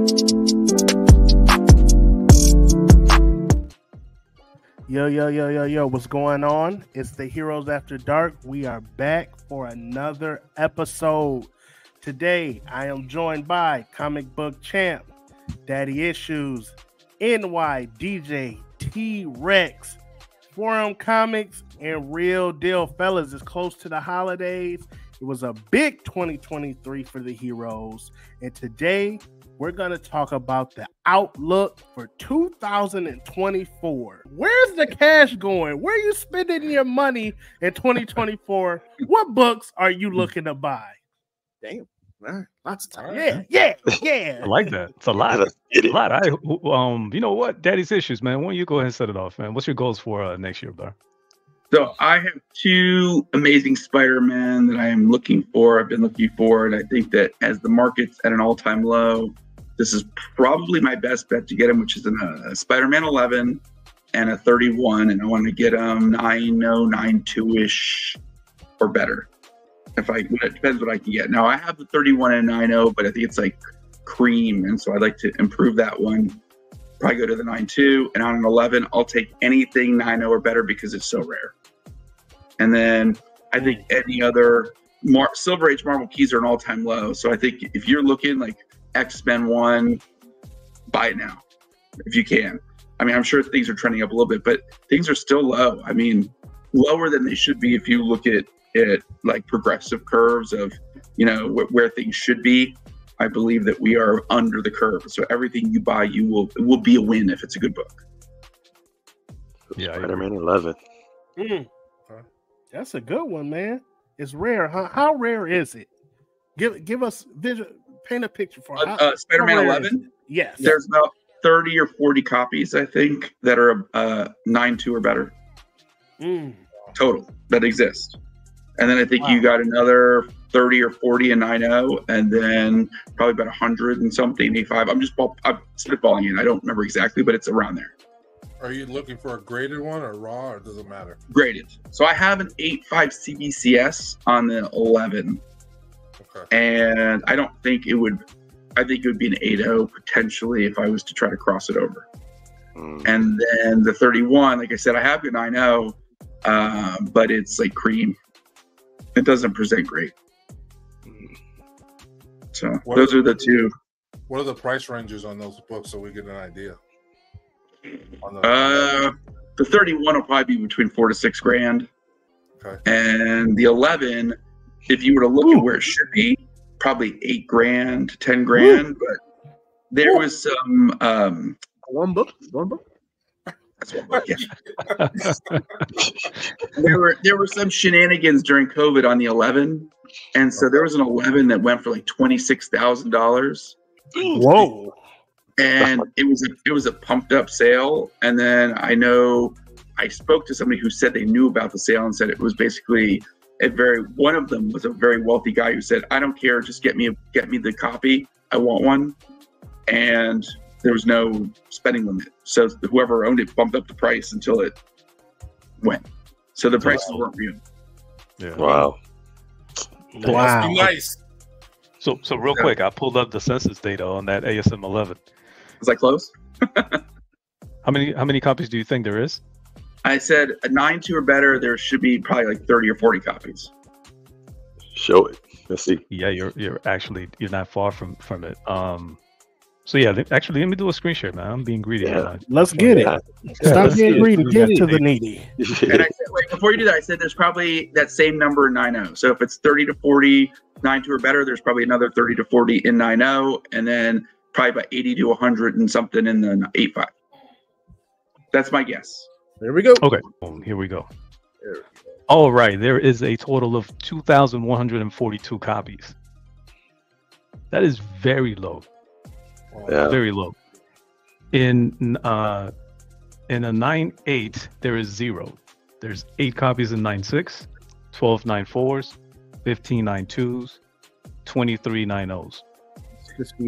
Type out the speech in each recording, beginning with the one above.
Yo, what's going on? It's the Heroes After Dark. We are back for another episode. Today, I am joined by Comic Book Champ, Daddy Issues, NY DJ, T-Rex, Forum Comics, and Real Deal. Fellas, it's close to the holidays. It was a big 2023 for the Heroes. And today, we're going to talk about the outlook for 2024. Where's the cash going? Where are you spending your money in 2024? What books are you looking to buy? Damn. All right. Lots of time. Yeah. I like that. It's a lot. You know what? Daddy's Issues, man. Why don't you go ahead and set it off, man? What's your goals for next year, bro? So I have two amazing Spider-Man that I am looking for. I've been looking for, and I think that as the market's at an all-time low, this is probably my best bet to get him, which is a Spider-Man 11 and a 31, and I want to get him 9092-ish or better. It depends what I can get. Now I have the 31 and 90, but I think it's like cream, and so I'd like to improve that one. Probably go to the 92, and on an 11, I'll take anything 90 or better because it's so rare. And then I think any other Silver Age Marvel keys are an all-time low. So I think if you're looking like X-Men 1, buy it now if you can. I mean, I'm sure things are trending up a little bit, but things are still low. I mean, lower than they should be if you look at it like progressive curves of, where things should be. I believe that we are under the curve. So everything you buy, it will be a win if it's a good book. Yeah, Spider-Man 11. That's a good one, man. It's rare. How rare is it? Give us paint a picture for Spider-Man 11. Yes, there's about 30 or 40 copies, I think, that are 9.2 or better total that exist. And then I think you got another 30 or 40 and 9.0, and then probably about 100 and something, 85. I'm spitballing it. I don't remember exactly, but it's around there. Are you looking for a graded one or raw, or does it matter? Graded. So I have an 8.5 CBCS on the 11. Okay. And I don't think it would. I think it would be an 8.0 potentially if I was to try to cross it over. And then the 31, like I said, I have the 9.0, but it's like cream. It doesn't present great. So those are the two. What are the price ranges on those books so we get an idea? The 31 will probably be between $4,000 to $6,000. Okay. And the 11, if you were to look at where it should be, probably $8,000 to $10,000. But there was some one book. That's one book. Yeah. there were some shenanigans during COVID on the 11, and so there was an 11 that went for like $26,000. Whoa. And it was a pumped up sale. And then I know I spoke to somebody who said they knew about the sale and said it was basically one of them was a very wealthy guy who said, I don't care, just get me the copy. I want one. And there was no spending limit. So whoever owned it bumped up the price until it went. So the prices weren't real. Yeah. Wow. Nice. So real quick, I pulled up the census data on that ASM 11. Was I close? How many copies do you think there is? I said a 9.2 or better. There should be probably like 30 or 40 copies. Show it. Let's see. Yeah, you're not far from it. So yeah, let me do a screen share, man. I'm being greedy. Yeah. Let's get it. Stop being greedy. Give it to the needy. And I said, before you do that, I said there's probably that same number in 9.0. So if it's 30 to 40, 9.2 or better, there's probably another 30 to 40 in 9.0, and then probably about 80 to 100 and something in the 8.5. That's my guess. There we go. Okay, here we go. All right, there is a total of 2,142 copies. That is very low. Yeah. Very low. In a 9.8, there is 0. There's 8 copies in 9.6, 12 9.4s, 15 9.2s, 23 9.0s.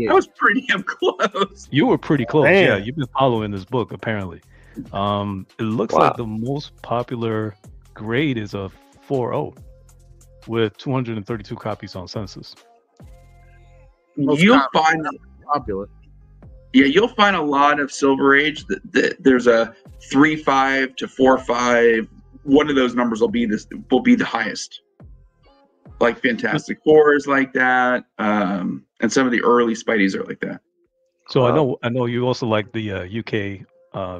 I was pretty damn close. You were pretty close. Man. Yeah, you've been following this book apparently. It looks like the most popular grade is a 4.0 with 232 copies on census. You'll find popular. Yeah, you'll find a lot of Silver Age that there's a 3.5 to 4.5. One of those numbers will be the highest. Like Fantastic Four is like that, and some of the early Spideys are like that. So I know you also like the UK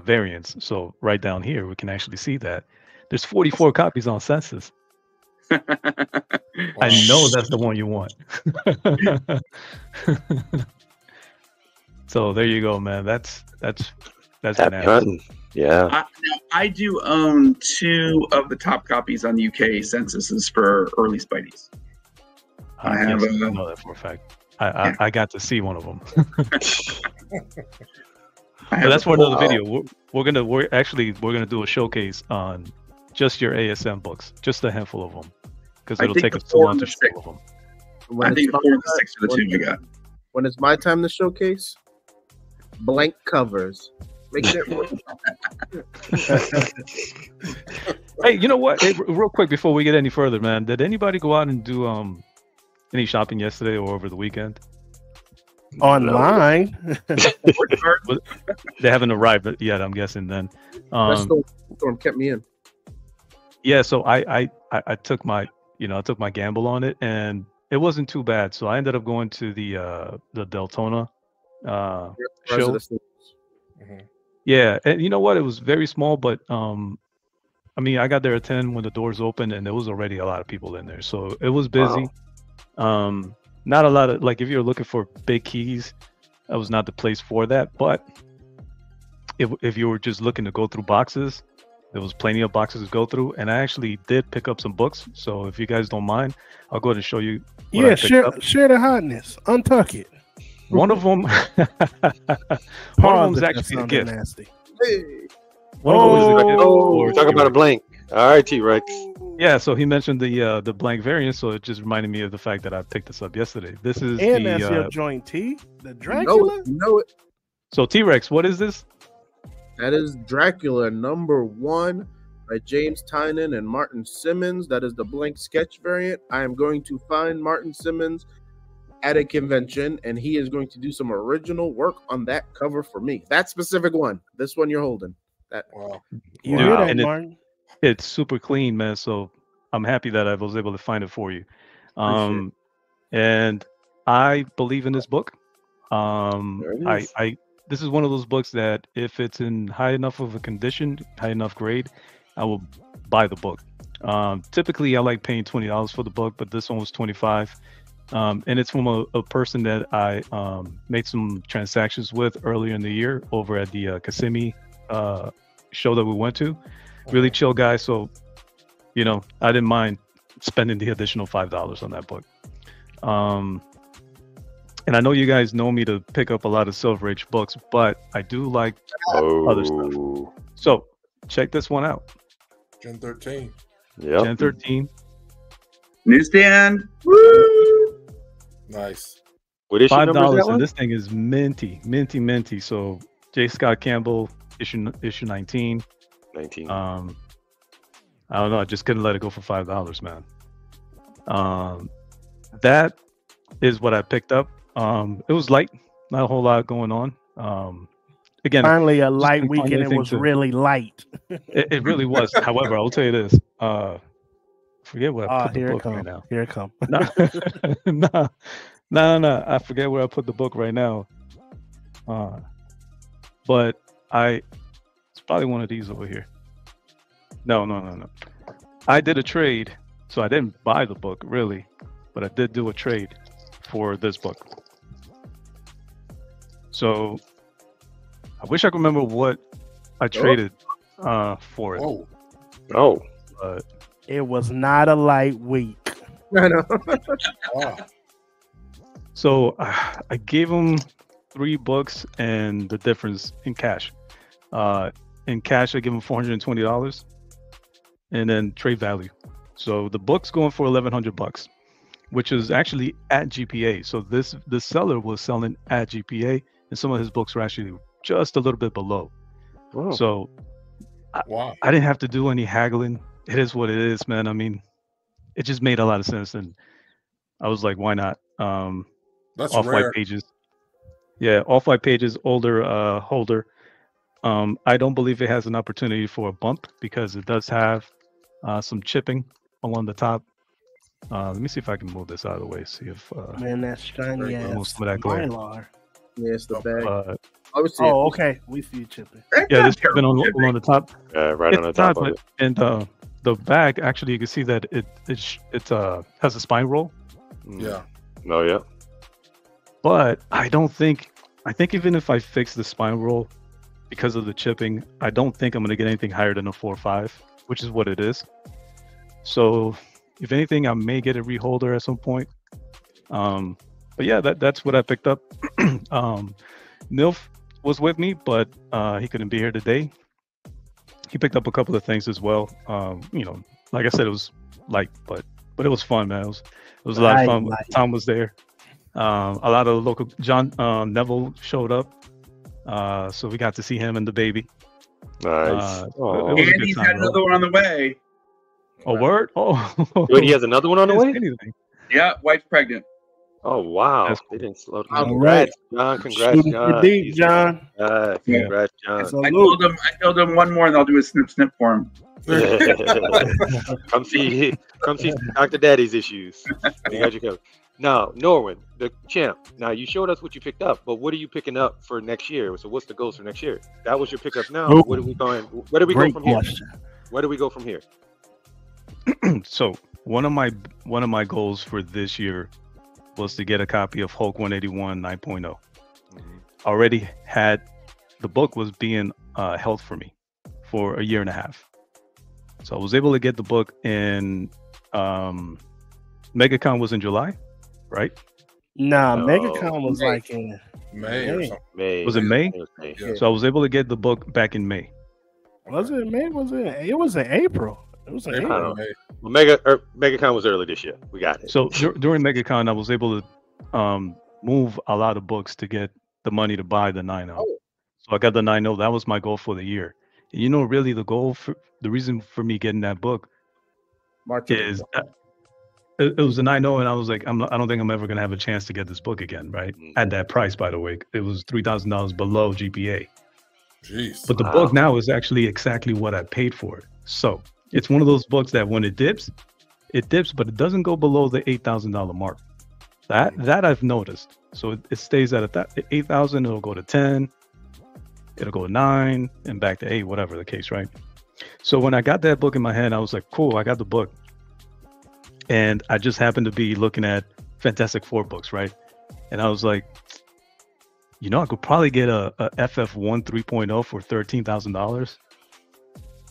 variants. So right down here, we can actually see that there's 44 copies on Census. I know that's the one you want. So there you go, man. That's Happy hunting. Yeah. I do own 2 of the top copies on the UK censuses for early Spideys. I have know that for a fact. I got to see one of them. But that's for another video. We're gonna do a showcase on just your ASM books, just a handful of them, because it'll take us too long to show all of them. I think 4 and 6 are the 2 I got. When it's my time to showcase, blank covers. Make it Hey, you know what? Hey, real quick before we get any further, man, did anybody go out and do any shopping yesterday or over the weekend? Online. They haven't arrived yet, I'm guessing. Then that storm kept me in. Yeah, so I took my gamble on it, and it wasn't too bad. So I ended up going to the Deltona show. Mm-hmm. Yeah, and you know what? It was very small, but I mean, I got there at 10 when the doors opened, and there was already a lot of people in there, so it was busy. Wow. Not a lot of, like, if you're looking for big keys, that was not the place for that. But if you were just looking to go through boxes, there was plenty of boxes to go through, and I actually did pick up some books. So if you guys don't mind, I'll go ahead and show you. Yeah, share the hotness. Untuck it. One of them, one of them's actually a gift. Nasty. One of them is a gift. Talk about a blank. All right, T-Rex. Yeah, so he mentioned the blank variant, so it just reminded me of the fact that I picked this up yesterday. This is and that's your joint T, the Dracula. You know it. So T-Rex, what is this? That is Dracula #1 by James Tynan and Martin Simmons. That is the blank sketch variant. I am going to find Martin Simmons at a convention, and he is going to do some original work on that cover for me. That specific one. This one you're holding. That. Wow. You hear that, and Martin? It's super clean, man. So I'm happy that I was able to find it for you. And I believe in this book. This is one of those books that if it's in high enough of a condition, high enough grade, I will buy the book. Typically, I like paying $20 for the book, but this one was $25. And it's from a person that I made some transactions with earlier in the year over at the Kissimmee show that we went to. Really chill guy, so I didn't mind spending the additional $5 on that book. And I know you guys know me to pick up a lot of Silver Age books, but I do like other stuff. So check this one out. Gen 13. Yeah. Gen 13. Newsstand. Woo! Nice. What issue number is that $5, one? and this thing is minty. So J. Scott Campbell, issue 19. 19. I don't know. I just couldn't let it go for $5, man. That is what I picked up. It was light, not a whole lot going on. Again, finally a light weekend. It was really light. It really was. However, I will tell you this. Forget where I put the book right now. Here it comes. No. I forget where I put the book right now. But it's probably one of these over here. No. I did a trade, so I didn't buy the book really, but I did do a trade for this book. So I wish I could remember what I traded for it. Oh. But it was not a light week. I know. Wow. So I gave him 3 books and the difference in cash. In cash, I give him $420, and then trade value. So the book's going for $1,100, which is actually at GPA. So the seller was selling at GPA, and some of his books were actually just a little bit below. Wow. So Wow. I didn't have to do any haggling. It is what it is, man. I mean, it just made a lot of sense, and I was like, why not? That's Off-white rare. pages. Yeah, all 5 pages, older holder. I don't believe it has an opportunity for a bump because it does have some chipping along the top. Let me see if I can move this out of the way. See if Man, that's shiny Very remove ass some of that glare. Mylar. Yeah, it's the bag. Uh, Obviously, Oh, okay. We see you chipping. That's yeah, not this has been terrible, on the top. Right on the It's top not, of but it. and the back actually you can see that it has a spine roll, Yeah. No, yeah. but I think even if I fix the spine roll because of the chipping, I don't think I'm gonna get anything higher than a 4.5, which is what it is. So if anything, I may get a reholder at some point. But yeah, that's what I picked up. Nilf was with me, but he couldn't be here today. He picked up a couple of things as well. Like I said, it was light, but it was fun, man. It was a lot of fun. Light. Tom was there. A lot of local John Neville showed up, so we got to see him and the baby. Nice. it Oh. was a And good he's time, got bro. another one on the way. A word? Oh, Wait, he has another one on the Yes, way? anything. Yeah, wife's pregnant. Oh, wow. That's They didn't slow All down. right. Congrats, John. Congrats, Shooting John. for deep, John. Congrats, John. Salute. I told him one more and I'll do a snip for him. come see Dr. Daddy's issues. We got you covered. Now, Norwin, the champ. Now you showed us what you picked up, but what are you picking up for next year? So what's the goals for next year? That was your pickup now. Ooh. Where do we go Great from here? question. Where do we go from here? So one of my goals for this year was to get a copy of Hulk 181 9.0. Already had the book was being held for me for a year and a half. So I was able to get the book in MegaCon was in July, right? Nah, No. MegaCon was May. like in May or May. something. May. Was it May? It was May. Yeah. So I was able to get the book back in May. was it May? Was it? It was in April. It was in April, April. May. Well, MegaCon was early this year. We got it. So during MegaCon, I was able to move a lot of books to get the money to buy the 9.0. Oh. So I got the 9.0. That was my goal for the year. And really the reason for me getting that book March is it was a 9.0, and I was like, I don't think I'm ever gonna have a chance to get this book again, right? At that price, by the way, it was $3,000 below GPA. Jeez. But the Wow. book now is actually exactly what I paid for it. So it's one of those books that when it dips, but it doesn't go below the $8,000 mark. That I've noticed. So it stays at 8,000. It'll go to 10. It'll go to 9 and back to 8, whatever the case, right? So when I got that book in my hand, I was like, cool, I got the book. And I just happened to be looking at Fantastic Four books, right? And I was like, I could probably get a FF1 3.0 for $13,000.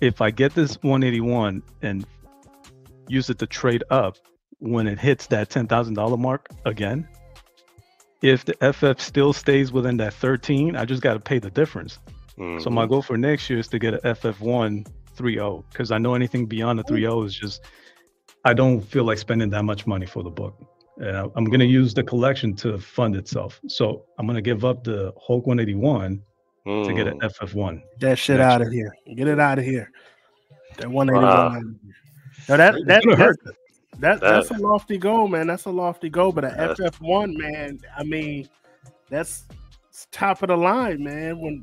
If I get this 181 and use it to trade up when it hits that $10,000 mark again, if the FF still stays within that 13, I just got to pay the difference. Mhm. So my goal for next year is to get an FF1 3.0 because I know anything beyond the 3.0 is just, I don't feel like spending that much money for the book. And I'm going to use the collection to fund itself. So I'm going to give up the Hulk 181 to get an FF1. That shit Next out of here. Get it out of here. That 181. Wow. No, gonna hurt. that's a lofty goal, man. That's a lofty goal. But a Yes. FF1, man, I mean, that's top of the line, man.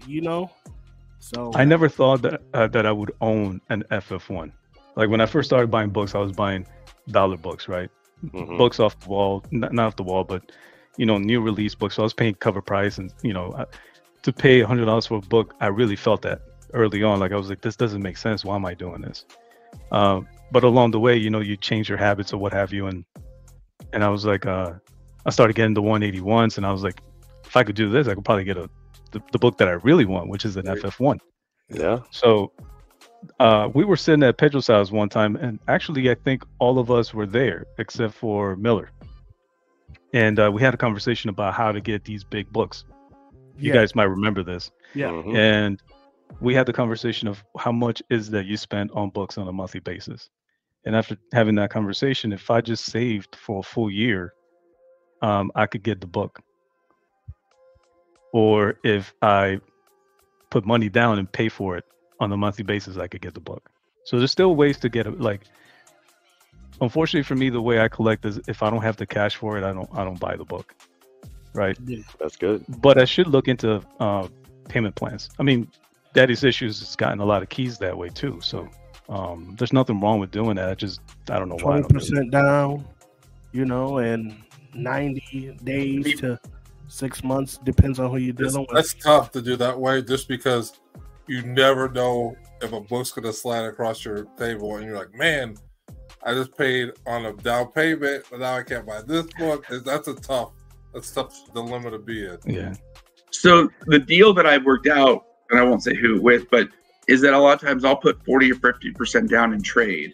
So I never thought that I would own an FF1. Like when I first started buying books, I was buying dollar books, right? Mhm. Books off the wall, not off the wall, but new release books. So I was paying cover price, and to pay $100 for a book, I really felt that early on. Like I was like, this doesn't make sense. Why am I doing this? But along the way, you change your habits or what have you, and I was like, I started getting the 181s, and I was like, if I could do this, I could probably get the book that I really want, which is an FF1. Yeah. So we were sitting at Pedro's house one time, and actually I think all of us were there except for Miller, and we had a conversation about how to get these big books. You guys might remember this. Yeah. Mhm. And we had the conversation of how much is that you spend on books on a monthly basis. And after having that conversation, if I just saved for a full year, I could get the book. Or if I put money down and pay for it on a monthly basis, I could get the book. So there's still ways to get it. Like, unfortunately for me, the way I collect is if I don't have the cash for it, I don't buy the book. right? That's good. But I should look into payment plans. I mean, Daddy's Issues has gotten a lot of keys that way too. So there's nothing wrong with doing that. I don't know why. 20% down, and 90 days to 6 months, depends on who you're dealing with. That's tough to do that way, just because you never know if a book's gonna slide across your table, and you're like, man, I just paid on a down payment, but now I can't buy this book. That's tough dilemma to be in. Yeah. So the deal that I've worked out, and I won't say who with, but is that a lot of times I'll put 40 or 50% down in trade.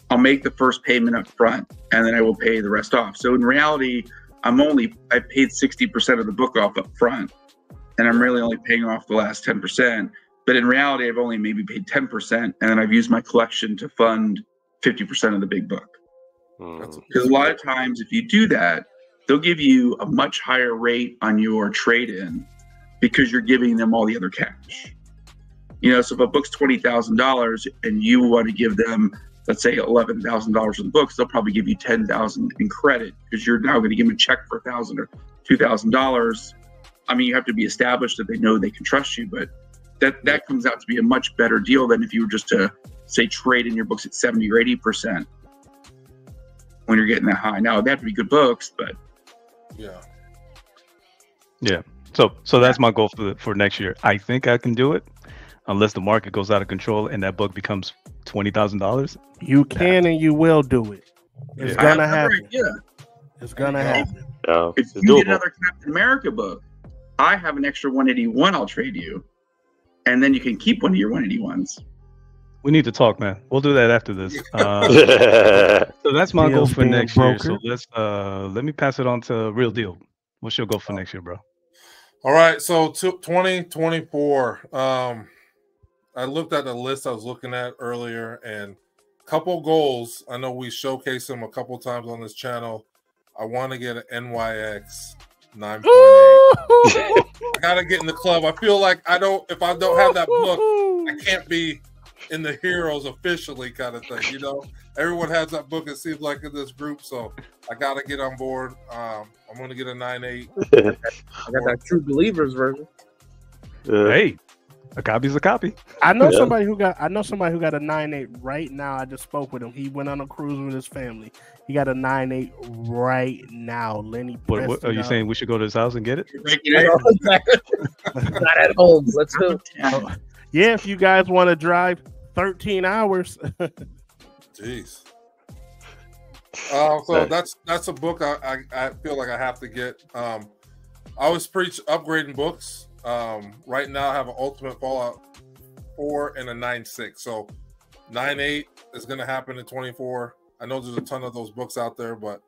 I'll make the first payment up front, and then I will pay the rest off. So in reality, I paid 60% of the book off up front, and I'm really only paying off the last 10%. But in reality, I've only maybe paid 10%, and then I've used my collection to fund 50% of the big book. Because a lot of times, if you do that, they'll give you a much higher rate on your trade-in because you're giving them all the other cash. So if a book's $20,000 and you want to give them, let's say, $11,000 in the books, they'll probably give you $10,000 in credit because you're now going to give them a check for $1,000 or $2,000. I mean, you have to be established that they know they can trust you, but that comes out to be a much better deal than if you were just to, say, trade in your books at 70 or 80% when you're getting that high. Now, they have to be good books, but yeah. So that's my goal for next year. I think I can do it, unless the market goes out of control and that book becomes $20,000. You can and you will do it. It's gonna happen. It's gonna happen. If you get another Captain America book, I have an extra 181 I'll trade you, and then you can keep one of your 181s. We need to talk, man. We'll do that after this. So that's my goal for next year. So let me pass it on to Real Deal. What's your goal for next year, bro? All right, so 2024. I looked at the list I was looking at earlier, and a couple goals. I know we showcased them a couple times on this channel. I want to get an NYX 9.8. I gotta get in the club. I feel like if I don't have that book, I can't be in the Heroes officially, kind of thing. Everyone has that book, it seems like, in this group, so I gotta get on board. I'm gonna get a 9.8. I got that True Believers version. Hey, a copy's a copy. I know somebody who got a 9.8 right now. I just spoke with him. He went on a cruise with his family. He got a 9.8 right now. Lenny, what are you saying? We should go to his house and get it? Not at home. Let's go. Yeah, if you guys want to drive 13 hours. Jeez. So that's a book I feel like I have to get. I always preach upgrading books. Right now I have an Ultimate Fallout 4 and a 9.6. So 9.8 is going to happen in 24. I know there's a ton of those books out there, but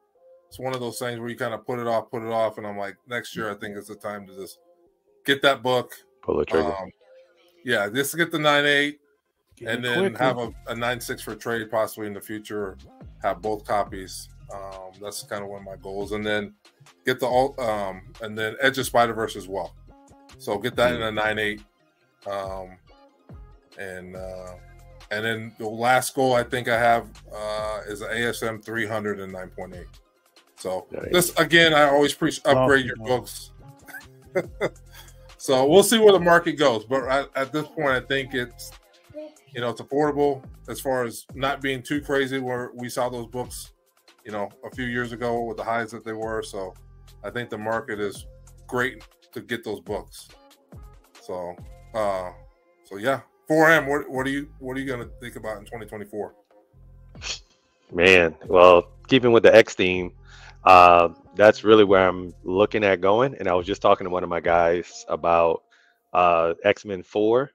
it's one of those things where you kind of put it off. And I'm like, next year, I think it's the time to just get that book. Pull the trigger. Just get the 9.8 and then have a 9.6 for trade possibly in the future. Have both copies. That's kind of one of my goals. And then get and then Edge of Spider-Verse as well. So get that in a 9.8. And then the last goal I think I have is an ASM 300 and 9.8. So this, again, I always preach upgrade your books. So we'll see where the market goes. But at this point, I think it's affordable as far as not being too crazy where we saw those books, a few years ago with the highs that they were. So I think the market is great to get those books. So yeah. 4M, what are you going to think about in 2024? Man, well, keeping with the X theme, that's really where I'm looking at going. And I was just talking to one of my guys about X-Men 4,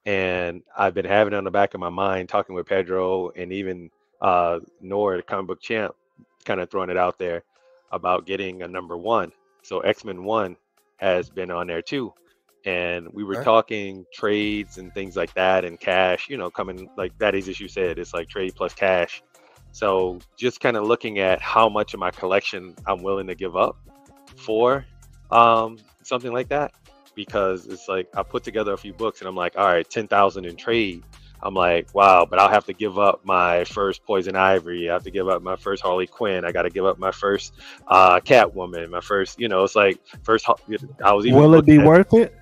and I've been having it on the back of my mind, talking with Pedro and even Nor, the comic book champ, kind of throwing it out there about getting a number 1. So X-Men 1 has been on there too. And we were talking trades and things like that, and cash, coming, like Daddy's Issue said, it's like trade plus cash. So just kind of looking at how much of my collection I'm willing to give up for something like that, because it's like I put together a few books and I'm like, all right, 10,000 in trade. I'm like, wow, but I'll have to give up my first Poison Ivy. I have to give up my first Harley Quinn. I got to give up my first Catwoman. My first, it's like first. I was even. Will it be worth it?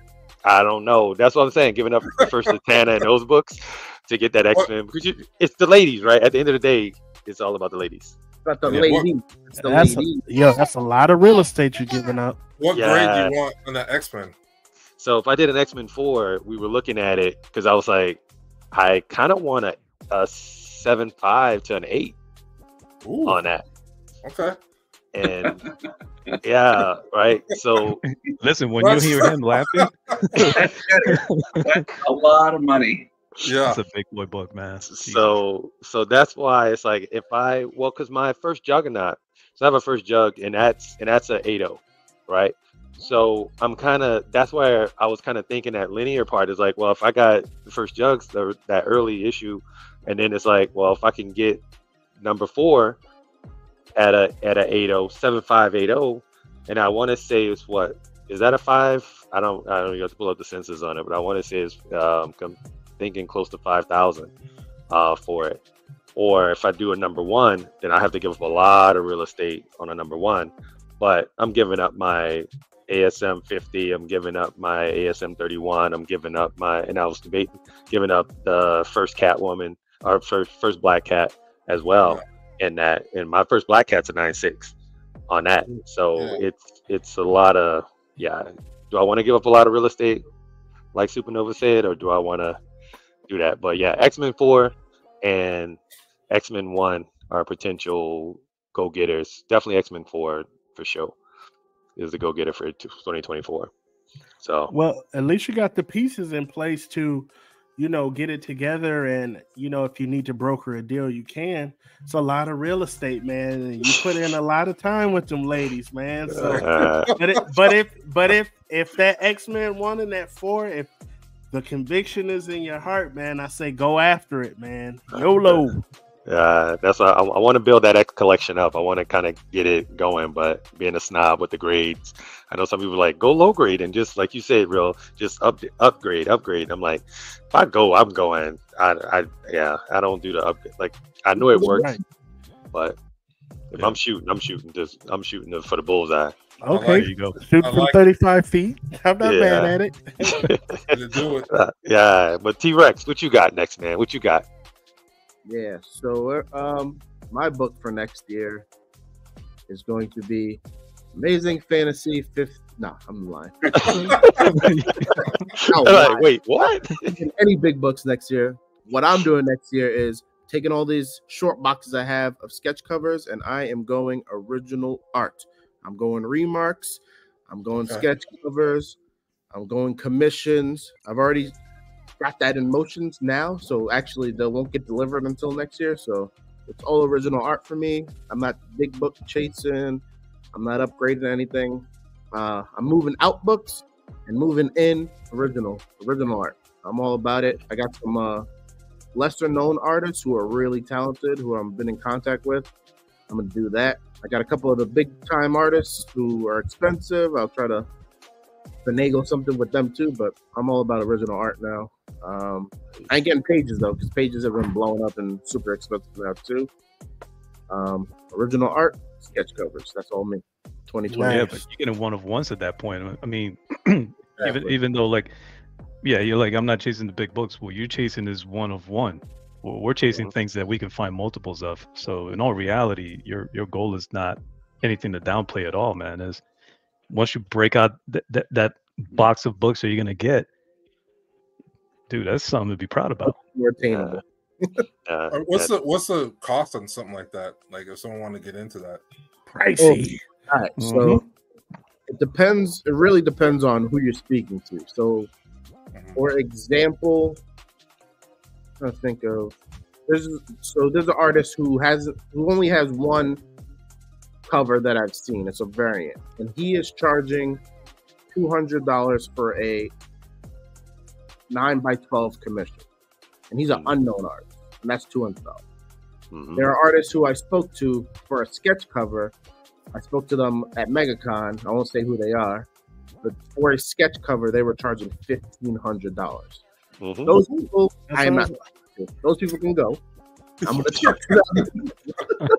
I don't know. That's what I'm saying. Giving up the first Zatanna and those books to get that X-Men. Because it's the ladies, right? At the end of the day, it's all about the ladies. Not the lady. It's the lady. That's a lot of real estate you're giving up. What grade do you want on the X-Men? So if I did an X-Men 4, we were looking at it because I was like, I kind of want a 7.5 to an 8 on that. Okay. And yeah, right. So listen, when you hear him laughing, that's a lot of money. Yeah, it's a big boy book, man. So that's why it's like because my first Juggernaut, so I have a first Jug, and that's a 8.0, right? So that's where I was kind of thinking that linear part is like, well, if I got the first Jugs, that early issue, and then it's like, well, if I can get number 4 at a 8.0, 7.5, 8.0, and I want to say it's what is that a 5? I don't you have to pull up the census on it, but I want to say it's I'm thinking close to 5,000 for it. Or if I do a number 1, then I have to give up a lot of real estate on a number 1. But I'm giving up my ASM 50. I'm giving up my ASM 31. I'm giving up and I was debating giving up the first Catwoman or first Black Cat as well. In that, and my first Black Cat's a 9.6 on that. So it's a lot of Do I want to give up a lot of real estate, like Supernova said, or do I want to do that? But yeah, X-Men 4 and X-Men 1 are potential go-getters. Definitely X-Men 4 for sure is the go-getter for 2024. So well, at least you got the pieces in place to, get it together, and if you need to broker a deal, you can. It's a lot of real estate, man, and you put in a lot of time with them ladies, man. So, but if that X-Men 1 and that 4, if the conviction is in your heart, man, I say go after it, man. YOLO. That's why I want to build that X collection up. I want to kind of get it going, but being a snob with the grades, I know some people are like go low grade and just like you said, just upgrade. I'm like, if I go, I'm going. I don't do the upgrade. Like I know it works, right. But if I'm shooting for the bullseye. Okay, there you go. Shoot from 35 feet. I'm not mad at it. Do it. Yeah, but T-Rex, what you got next, man? What you got? Yeah, so my book for next year is going to be Amazing Fantasy 5th. No, I'm lying. Wait, what? Any big books next year. What I'm doing next year is taking all these short boxes I have of sketch covers, and I am going original art. I'm going remarks. I'm going sketch covers. I'm going commissions. I've already got that in motions now, so actually they won't get delivered until next year. So it's all original art for me. I'm not big book chasing. I'm not upgrading anything. I'm moving out books and moving in original art. I'm all about it. I got some lesser known artists who are really talented, who I've been in contact with. I'm gonna do that. I got a couple of the big time artists who are expensive. I'll try to finagle something with them too, but I'm all about original art now. I ain't getting pages though, because pages have been blowing up and super expensive now too. Original art, sketch covers. That's all me. 2020. Yeah, but you're getting one of ones at that point. I mean, even though you're like, I'm not chasing the big books. What you're chasing is one of one. Well, we're chasing things that we can find multiples of. So in all reality, your goal is not anything to downplay at all, man. Is once you break out that box of books that you're gonna get, dude, that's something to be proud about. More attainable. What's the cost on something like that? Like if someone wanted to get into that, pricey. All right, so it depends. It really depends on who you're speaking to. So, for example, I'm trying to think of there's an artist who only has one cover that I've seen. It's a variant, and he is charging $200 for a 9x12 commission, and he's an unknown artist, and that's $200. There are artists who I spoke to for a sketch cover. I spoke to them at MegaCon. I won't say who they are, but for a sketch cover, they were charging $1,500. Those people, I am not. Those people can go. I'm gonna check it out.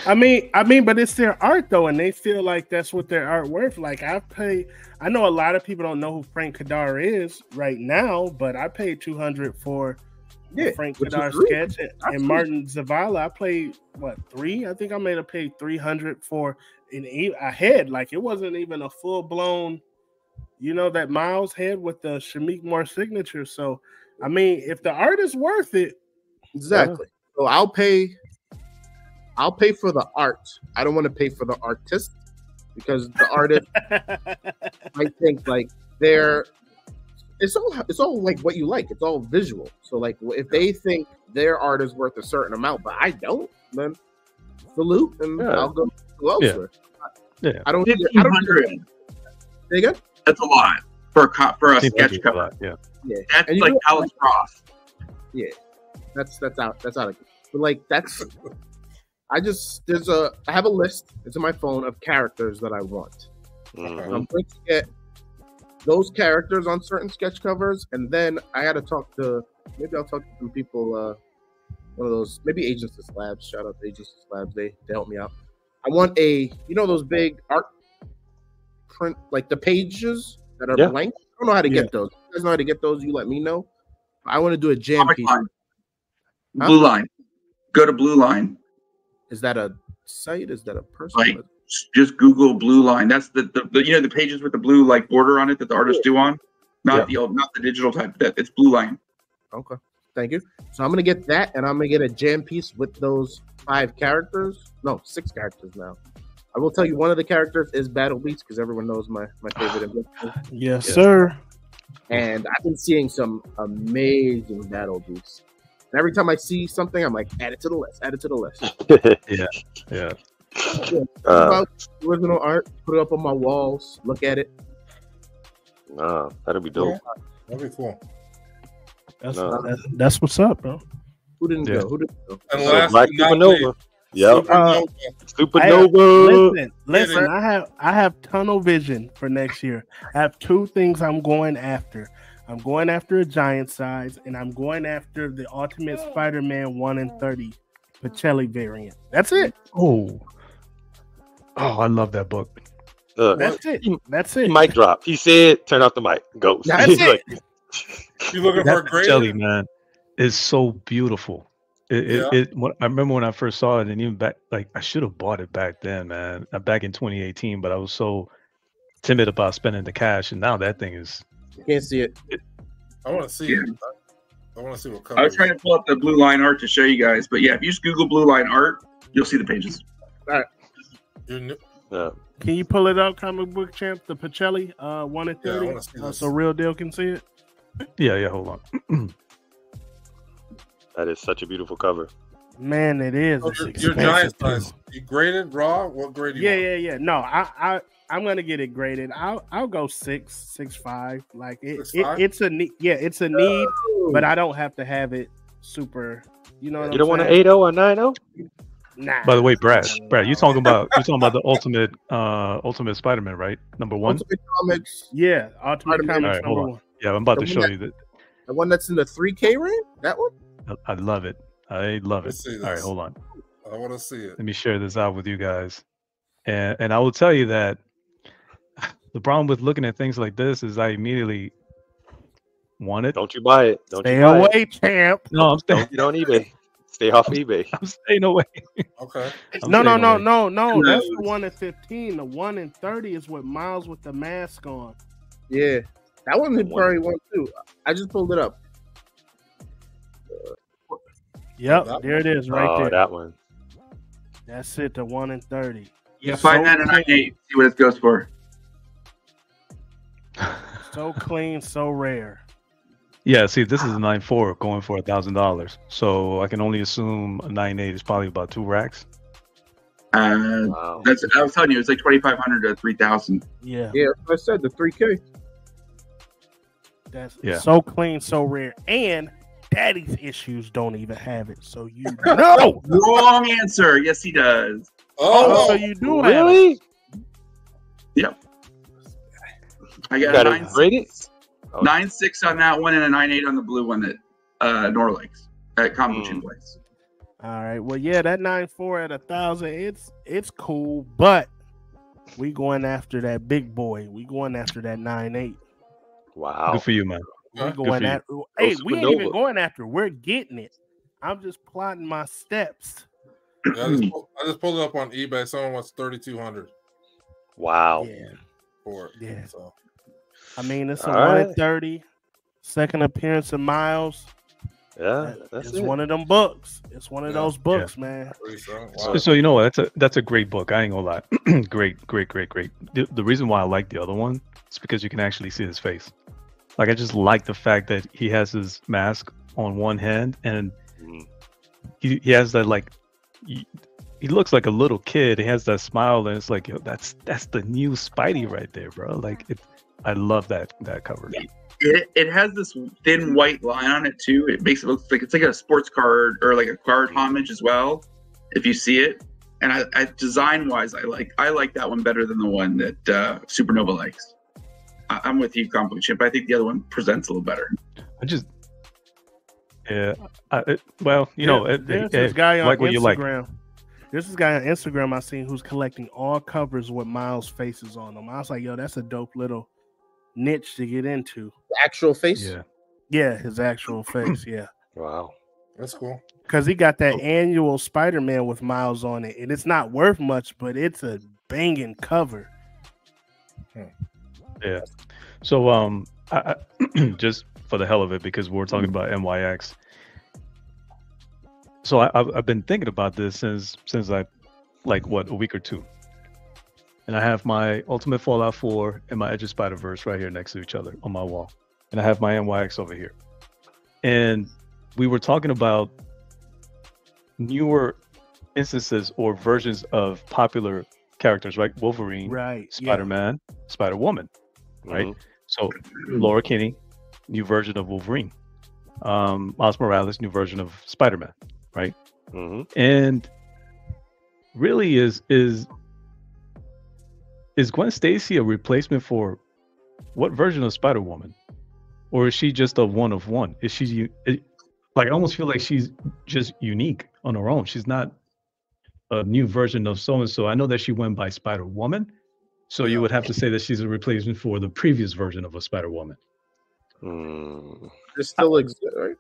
I mean, but it's their art though, and they feel like that's what their art worth. Like I know a lot of people don't know who Frank Kadar is right now, but I paid $200 for Frank Kadar sketch and Martin Zavala. I played $3? I think I made a pay $300 for a head. Like it wasn't even a full blown, that Miles head with the Shameik Moore signature. So I mean, if the art is worth it, exactly. So I'll pay for the art. I don't want to pay for the artist because the artist, I think like it's all like what you like. It's all visual. So like if they think their art is worth a certain amount, but I don't, then salute and I'll go elsewhere. Yeah. I don't. 1,500. Say again? That's a lot for a sketch cover. Yeah. That's like Alex Ross. Yeah. That's out. That's out of. But like that's. I have a list. It's in my phone of characters that I want. Mhm. I'm going to get those characters on certain sketch covers, and then I had to talk to. Maybe I'll talk to some people. One of those, maybe Agents of Slabs. Shout out to Agents of Slabs. They help me out. I want those big art print, like the pages that are blank. I don't know how to get those. If you guys know how to get those, you let me know. I want to do a jam piece. Blue Line. Go to Blue Line. Is that a site? Is that a person? Like, just Google Blue Line. That's the the pages with the blue like border on it that the artists do on, not the digital type. It's Blue Line. Okay, thank you. So I'm gonna get that, and I'm gonna get a jam piece with those 6 characters now. I will tell you one of the characters is Battle Beats because everyone knows my favorite. Yes, sir. And I've been seeing some amazing Battle Beats. And every time I see something, I'm like, add it to the list. Add it to the list. Yeah. About original art, put it up on my walls, look at it. That'd be dope. Yeah, that'd be cool. That's what's up, bro. Who didn't go? And So last Black but not Supernova. least, Yep. Supernova. Listen. I have tunnel vision for next year. I have 2 things I'm going after. I'm going after a giant size, and I'm going after the Ultimate Spider-Man 1 in 30 Pacelli variant. That's it. Oh, I love that book. That's it. That's it. Mic drop. He said, "Turn off the mic." Go. That's He's it. you looking for a great? Jelly, man, is so beautiful. I remember when I first saw it, and even back, like I should have bought it back then, man. Back in 2018, but I was so timid about spending the cash, and now that thing is. You can't see it. I want to see it. I want to see what color. I was trying to pull up the Blue Line art to show you guys, but yeah, if you just Google Blue Line art, you'll see the pages. All right. Yeah. Can you pull it up, Comic Book Champ? The Pacelli 1 in 30, wanna see this. so Real Deal can see it. Yeah. Hold on. That is such a beautiful cover. Man, it is. Oh, It's your giant expensive, size. You graded raw? What grade do you want? Yeah. No, I'm gonna get it graded. I'll go 6.5. Like it 6.5? it's a need. Yeah, it's a need, but I don't have to have it super. You know what You don't I'm want an saying? 8.0 or 9.0? Nah. By the way, Brad, you talking about the Ultimate Spider-Man, right? Number 1. Ultimate Comics, Yeah, Ultimate Spider-Man. Comics All right, hold number on. 1. Yeah, I'm about to The show one you that. the one that's in the 3K range. That one. I love it. I love it. Let's see All right, this. hold on. I want to see it. Let me share this out with you guys. And I will tell you that the problem with looking at things like this is I immediately want it. Don't you buy it? Don't Stay you buy it? away, champ. No, I'm staying. Don't get on eBay. Stay off eBay. I'm staying away. Okay. I'm No. staying away. That's the 1 in 15. The 1 in 30 is with Miles with the mask on. Yeah, that one is probably one too. I just pulled it up. Yep, That there it is, right Oh, there. that one. That's it. The 1 in 30. Yeah, find that in 9.8. See what it goes for. So clean, so rare. Yeah, see, this is a 9.4 going for $1,000. So I can only assume a 9.8 is probably about 2 racks. Wow. I was telling you, it's like 2,500 to 3,000. Yeah, Yeah, that's what I said the 3K. that's Yeah. so clean, so rare. And Daddy's Issues don't even have it. So you know. Wrong answer. Yes, he does. Oh, so Oh, you do have it. Really? I You got got a it graded? 9.6 on that one and a 9.8 on the blue one that Norlex. at Comic Book Chain Place. All right. Well, yeah, that 9.4 at 1,000, it's cool, but we going after that big boy. We going after that 9.8. Wow. Good for you, man. We're Good going for you. after. Hey, Go we ain't even Supernova. going after. We're getting it. I'm just plotting my steps. Yeah, I just pulled it up on eBay. Someone wants 3,200 Wow. Yeah. for it. Yeah. So I mean, it's a All 1 in right. 30. Second appearance of Miles. Yeah, that's It's it. one of them books. It's one of Yeah. those books, man. 37. So, Wow. so you know what? That's a great book. I ain't gonna lie. Great. The reason why I like the other one is because you can actually see his face. Like I just like the fact that he has his mask on one hand and Mhm. he has that like he looks like a little kid. He has that smile and it's like, yo, that's the new Spidey right there, bro. Like I love that cover. It has this thin white line on it too. It makes it look like it's like a sports card or like a card homage as well, if you see it. And I design wise, I like that one better than the one that Supernova likes. I'm with you, Comic Book Champ. I think the other one presents a little better. I just well, you know, There's this guy on like what you like. Instagram. There's this guy on Instagram I seen who's collecting all covers with Miles' faces on them. I was like, yo, that's a dope little niche to get into. Actual face. Yeah. Yeah, his actual face. Yeah. Wow. That's cool. Because he got that annual Spider-Man with Miles on it. And it's not worth much, but it's a banging cover. Yeah. So I just for the hell of it, because we're talking about NYX. So I've been thinking about this since I like a week or two. And I have my Ultimate Fallout 4 and my Edge of Spider-Verse right here next to each other on my wall. And I have my NYX over here. And we were talking about newer instances or versions of popular characters, right? Wolverine, Right. Spider-Man, Spider-Woman, right? Mhm. So Laura Kinney, new version of Wolverine. Miles Morales, new version of Spider-Man, right? Mhm. And really is Gwen Stacy a replacement for what version of Spider-Woman? Or is she just a one of one? Is she like I almost feel like she's just unique on her own. She's not a new version of so and so. I know that she went by Spider-Woman. So you would have to say that she's a replacement for the previous version of a Spider-Woman. Mm. It still exists, right?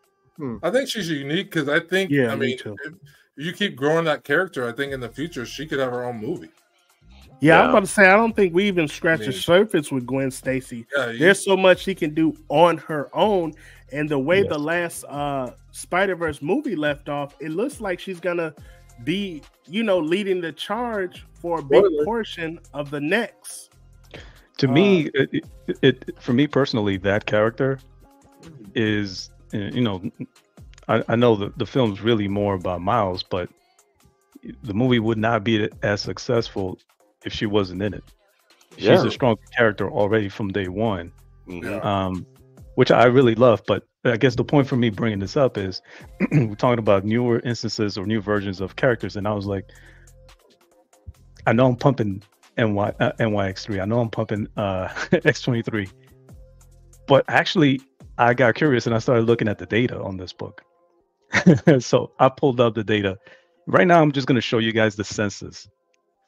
I think she's unique because I think, Yeah, I me mean, too. if you keep growing that character, I think in the future she could have her own movie. Yeah, I'm Yeah. about to say I don't think we even scratched the Yeah. surface with Gwen Stacy. Yeah, There's so much she can do on her own, and the way Yes. the last Spider-Verse movie left off, it looks like she's gonna be, leading the charge for a big Spoiler. portion of the next. To me, for me personally, that character is, I know the film's really more about Miles, but the movie would not be as successful if she wasn't in it. She's Yeah. a strong character already from day one, Mhm. which I really love. But I guess the point for me bringing this up is we're talking about newer instances or new versions of characters, and I was like, I know I'm pumping NYX3. I know I'm pumping X23, but actually, I got curious and I started looking at the data on this book. So I pulled up the data. Right now, I'm just going to show you guys the census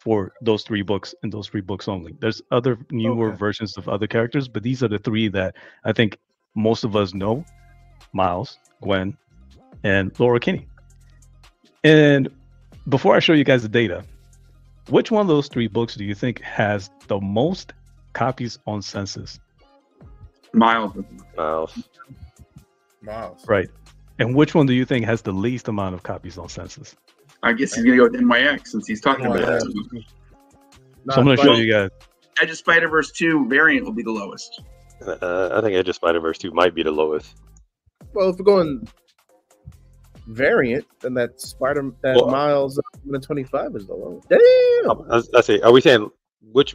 for those 3 books and those 3 books only. There's other newer Okay. versions of other characters, but these are the 3 that I think most of us know: Miles, Gwen, and Laura Kinney. And before I show you guys the data, which one of those 3 books do you think has the most copies on census? Miles. Miles. Miles. Right. And which one do you think has the least amount of copies on census? I guess he's gonna go with NYX since he's talking about NYX. it. So I'm going to show you guys. Edge of Spider-Verse 2 variant will be the lowest. I think Edge of Spider-Verse 2 might be the lowest. Well, if we're going variant, then that Well, Miles 125 is the lowest. Damn. I say, are we saying which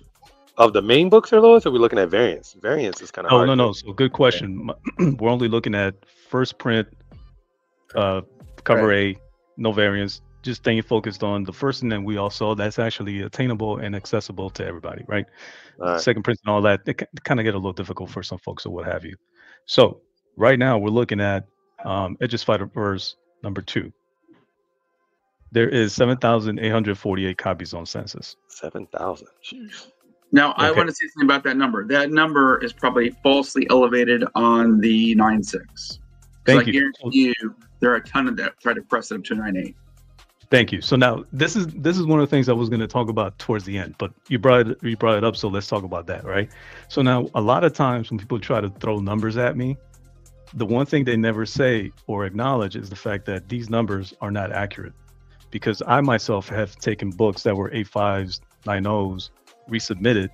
of the main books are lowest? Or are we looking at variants? Variants is kind of Oh, hard. no. So good question. We're only looking at first print, cover A, no variants, just staying focused on the first, and then we all saw that's actually attainable and accessible to everybody, right? All right. Second print and all that, it kind of get a little difficult for some folks or what have you. So right now we're looking at Edge of Spider-Verse Number 2, there is 7,848 copies on census. 7,000. Now, I Okay. want to say something about that number. That number is probably falsely elevated on the 9.6. Thank I you. guarantee you there are a ton of that try to press it up to 9.8. Thank you. So now this is one of the things I was going to talk about towards the end, but you brought it up, so let's talk about that, right? So now a lot of times when people try to throw numbers at me, the one thing they never say or acknowledge is the fact that these numbers are not accurate, because I myself have taken books that were 8.5s, 9.0s, resubmitted,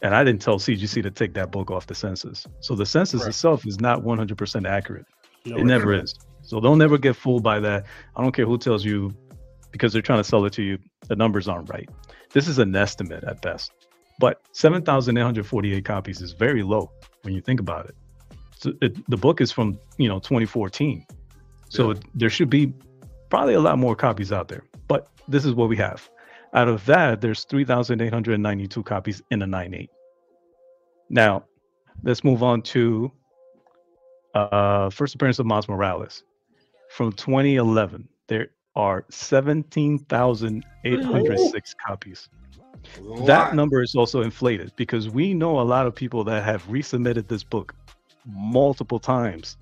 and I didn't tell CGC to take that book off the census. So the census Right. itself is not 100% accurate. No, It never is. So don't ever get fooled by that. I don't care who tells you, because they're trying to sell it to you, the numbers aren't right. This is an estimate at best. But 7,848 copies is very low when you think about it. So the book is from 2014. So there should be probably a lot more copies out there. But this is what we have. Out of that, there's 3,892 copies in a 9.8. Now, let's move on to first appearance of Miles Morales. From 2011, there are 17,806 copies. That number is also inflated because we know a lot of people that have resubmitted this book multiple times.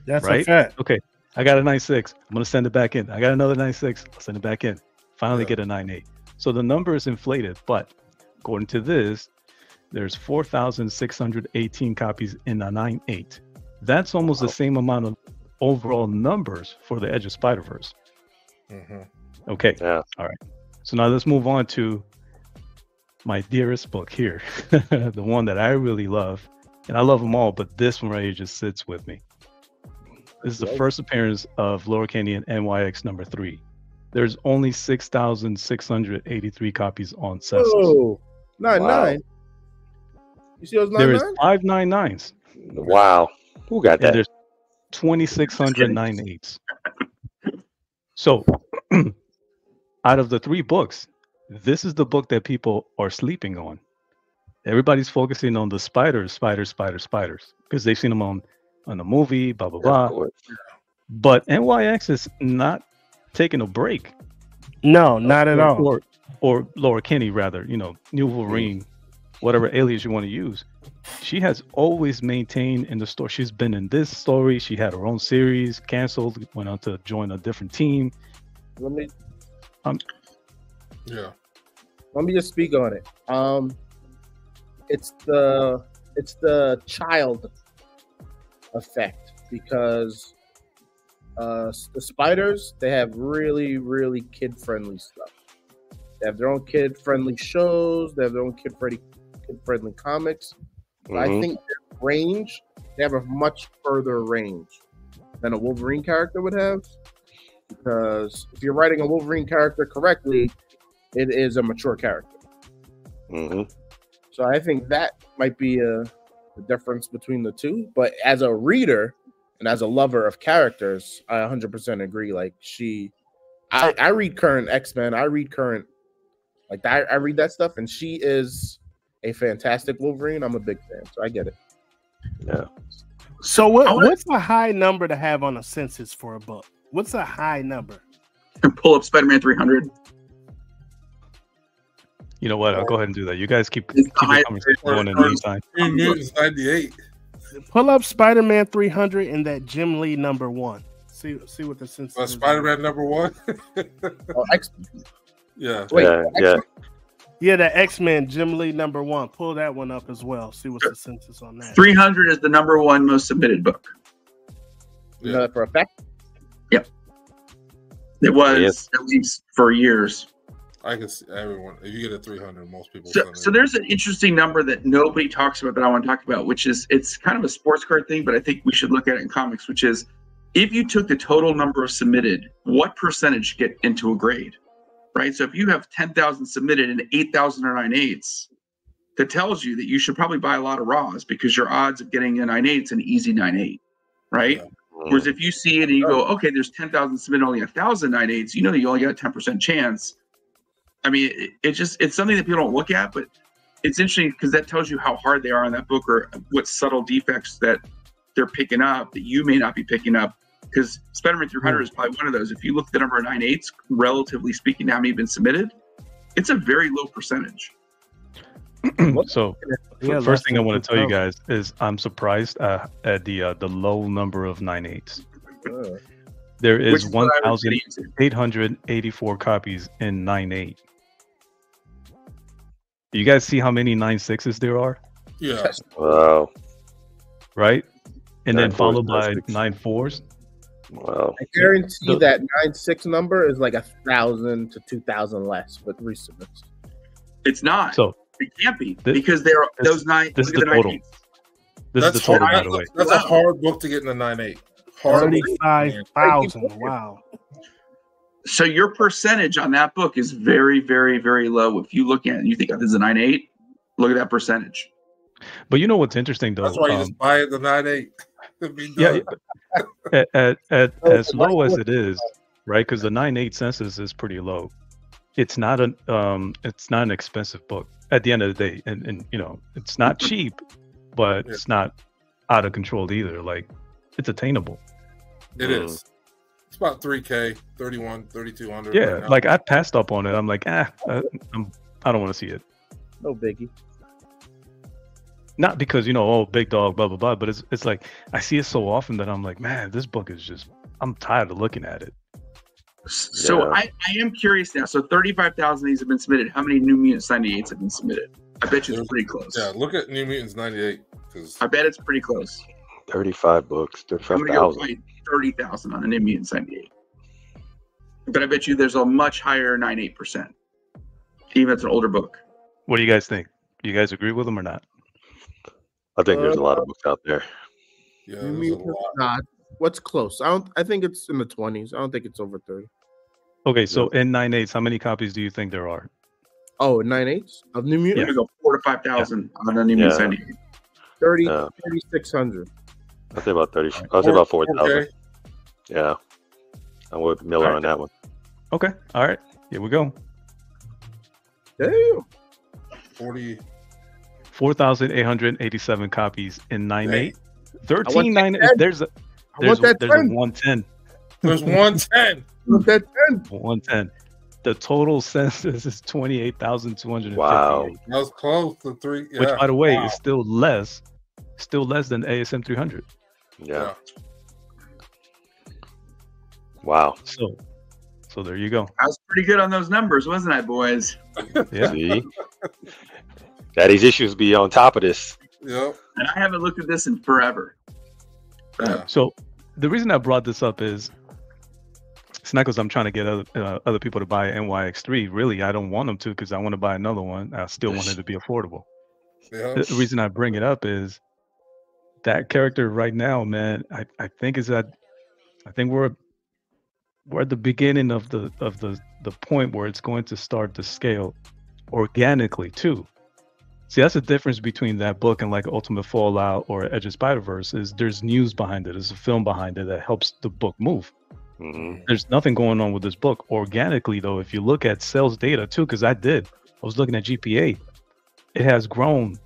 That's right? a fact. Okay, I got a 9.6. I'm going to send it back in. I got another 9.6. I'll send it back in. Finally get a 9.8. So the number is inflated, but according to this, there's 4,618 copies in a 9.8. That's almost the same amount of overall numbers for the Edge of Spider-Verse. Okay. Yeah. All right. So now let's move on to my dearest book here, the one that I really love, and I love them all, but this one right here just sits with me. This is the first appearance of Laura Kenny in NYX number 3. There's only 6,683 copies on census. Oh, 9.9. Wow. You see those 9.9? There is 5 9.9s, Wow. Who got and that? there's 2,600 9.8s. So, out of the 3 books, this is the book that people are sleeping on. Everybody's focusing on the spiders, because they've seen them on the movie, blah, blah, Of blah. course. But NYX is not taking a break. No, not at all. Or Laura Kinney, rather, New Wolverine, whatever alias you want to use. She has always maintained in the story. She's been in this story. She had her own series, canceled, went on to join a different team. Let me Yeah. let me just speak on it. It's the child effect, because the spiders, they have really, really kid-friendly stuff. They have their own kid-friendly shows. They have their own kid-friendly comics. But I Mhm. think their range, they have a much further range than a Wolverine character would have. Because if you're writing a Wolverine character correctly, it is a mature character. Mhm. So I think that might be the difference between the two. But as a reader and as a lover of characters, I 100% agree. Like I read current X-Men. I read current, I read that stuff, and she is a fantastic Wolverine. I'm a big fan, so I get it. Yeah. So what's a high number to have on a census for a book? What's a high number? Pull up Spider-Man 300. You know what? I'll go ahead and do that. You guys keep It's the high- conversation going in the meantime. Green Mutants 98. Pull up Spider-Man 300 and that Jim Lee number 1. See what the census is. Spider-Man number 1. Oh, Yeah. Wait, Yeah, yeah. Yeah, the X-Men Jim Lee number 1. Pull that one up as well. See what's the census on that. 300 is the number 1 most submitted book. you know that for a fact? It was Yes. at least for years. I can see everyone. If you get a 300, most people. So, send it. so there's an interesting number that nobody talks about that I want to talk about, which is it's kind of a sports card thing, but I think we should look at it in comics, which is if you took the total number of submitted, what percentage get into a grade, right? So if you have 10,000 submitted and 8,000 are 9.8s, that tells you that you should probably buy a lot of raws because your odds of getting a 9.8 is an easy 9.8, right? Yeah. Whereas if you see it and you go, okay, there's 10,000 submitted, only 1,000 9.8s, you know that you only got a 10% chance. I mean, it's something that people don't look at, but it's interesting because that tells you how hard they are on that book or what subtle defects that they're picking up that you may not be picking up because Spider-Man 300 is probably one of those. If you look at the number of 9/8s, relatively speaking, how many have been submitted, it's a very low percentage. So Yeah, first thing I less want than to tell you 2,000. guys is I'm surprised at the low number of 9/8s. Uh, There Which is is what I was getting into. 1,884 copies in 9/8. You guys see how many 9/6s there are, Yeah. Wow. right? And then 9/4s, followed by 9/6s. 9/4s. Wow. I guarantee The- that 9/6 number is like 1,000 to 2,000 less with resubmits. It's not. So It can't be This- because there are this- those 9. this is look at the total. 9/8s. this is the total, by the way. That's a hard book to get in the 9/8. Hard book. 35,000. Wow. So your percentage on that book is very, very, very low. If you look at it and you think, oh, this is a 9/8, look at that percentage. But you know what's interesting though? That's why you just buy it the 9/8. It'd be Yeah, done. at as low as it is, right? Because the 9/8 census is pretty low. It's not an expensive book at the end of the day, and you know it's not cheap, but it's not out of control either. Like it's attainable. It is. It's about 3K, 31, 3,200. Yeah, right now. like I passed up on it. I'm like, I don't want to see it. No biggie. Not because oh big dog blah blah blah, but it's like I see it so often that I'm like, man, this book is just I'm tired of looking at it. So Yeah. I am curious now. So 35,000 of these have been submitted. How many New Mutants 98s have been submitted? I bet you it's pretty close. Yeah, look at New Mutants 98. Because I bet it's pretty close. 35 books, I'm going to go 35,000. like 30,000 on the New Mutants 98. But I bet you there's a much higher 98%, even if it's an older book. What do you guys think? Do you guys agree with them or not? I think there's a lot of books out there. yeah, You there's mean a lot. not? What's close? I think it's in the 20s. I don't think it's over 30. Okay, so in 9/8s, how many copies do you think there are? Oh, 9/8 of New I'm Mutants? going to go 4,000 to 5,000 on the New Mutants Yeah. 98. 30, Yeah. 3,600. I'll say about 30. I'll say about 4,000. Okay. Yeah. I'm with Miller on that one. Okay, all right, here we go. Damn. 40. 4,887 copies in 9/8. I 13 want 9. that 10. There's a I want that there's a 10. 110. There's 110. Look at 10. 110. The total census is 28,258. Wow. That was close to 3. Yeah. Which, by the way, Wow. is still less than ASM 300. Yeah. Wow. So there you go. I was pretty good on those numbers, wasn't I, boys? Yeah. See? Daddy's issues be on top of this. Yep. And I haven't looked at this in forever. Yeah. So the reason I brought this up is it's not because I'm trying to get other people to buy NYX3. Really, I don't want them to because I want to buy another one. I still want it to be affordable. Yeah. The reason I bring it up is that character right now, man. I think we're at the beginning of the point where it's going to start to scale organically too. See, that's the difference between that book and like Ultimate Fallout or Edge of Spider-Verse is there's news behind it, there's a film behind it that helps the book move. Mhm. There's nothing going on with this book organically though. If you look at sales data too, because I was looking at GPA, it has grown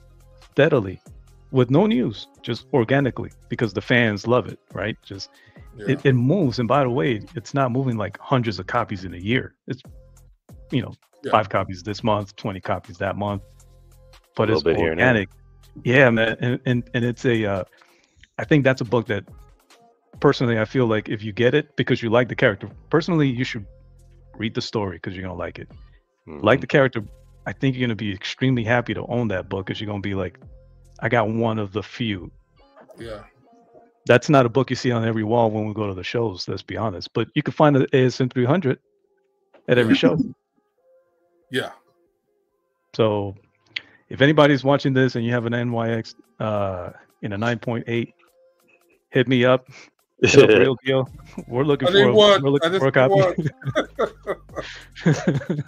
steadily with no news, just organically because the fans love it, right? Just Yeah. it moves. And by the way, it's not moving like hundreds of copies in a year. It's Yeah. 5 copies this month, 20 copies that month. But A it's little bit here and there. organic. Yeah, man. And it's I think that's a book that personally I feel like if you get it because you like the character, personally you should read the story because you're gonna like it. Mhm. Like the character, I think you're gonna be extremely happy to own that book because you're gonna be like, I got one of the few. Yeah. That's not a book you see on every wall when we go to the shows, let's be honest. But you can find the ASM 300 at every show. Yeah. So if anybody's watching this and you have an NYX in a 9.8, hit me up. Hit up Real Deal. We're looking I need for one. we're I looking just for a need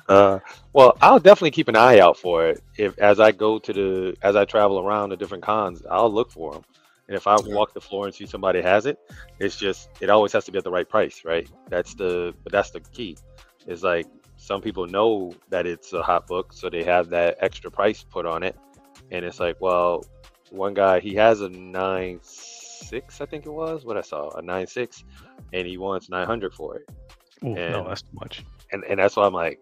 copy. Well, I'll definitely keep an eye out for it. As I travel around the different cons, I'll look for them. And if I walk the floor and see somebody has it, it always has to be at the right price, right? That's the key. It's like some people know that it's a hot book, so they have that extra price put on it. And it's like, well, one guy, he has a 9.6, I think it was, what I saw, a 9.6. and he wants 900 for it. Ooh, And- no, that's too much. And that's why I'm like,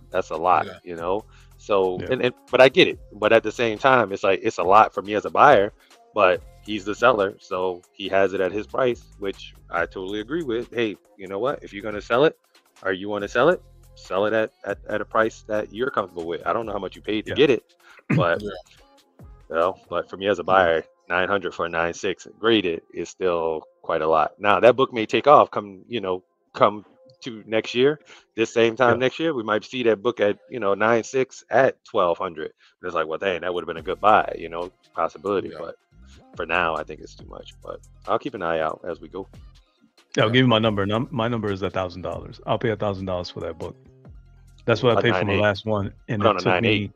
that's a lot, Yeah. you know. So Yeah. but I get it. But at the same time, it's like it's a lot for me as a buyer, but he's the seller, so he has it at his price, which I totally agree with. Hey, you know what? If you're gonna sell it, or you want to sell it at a price that you're comfortable with. I don't know how much you paid to Yeah. get it, but Yeah. but for me as a buyer, 900 for a 9.6 graded is still quite a lot. Now that book may take off come to next year, this same time Yeah. next year, we might see that book at 9.6 at 1,200. And it's like, well, dang, that would have been a good buy, possibility. Yeah. But for now, I think it's too much. But I'll keep an eye out as we go. Yeah, I'll give you my number. My number is $1,000. I'll pay $1,000 for that book. That's what I A paid for my 9.8. last one, and But on it a took 9.8. me.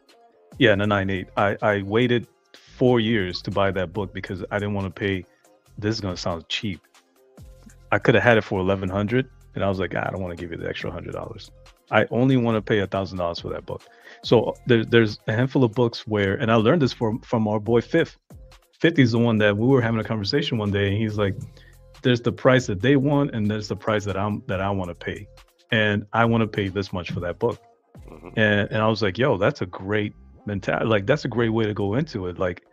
Yeah, in a 9.8. I waited 4 years to buy that book because I didn't want to pay. This is gonna sound cheap. I could have had it for $1,100, and I was like, I don't want to give you the extra $100. I only want to pay $1,000 for that book. So there's a handful of books where, and I learned this from our boy Fifth. 50 is the one that we were having a conversation one day, and he's like, there's the price that they want, and there's the price that I want to pay, and I want to pay this much for that book. Mhm. And I was like, yo, that's a great mentality. Like, that's a great way to go into it. Like,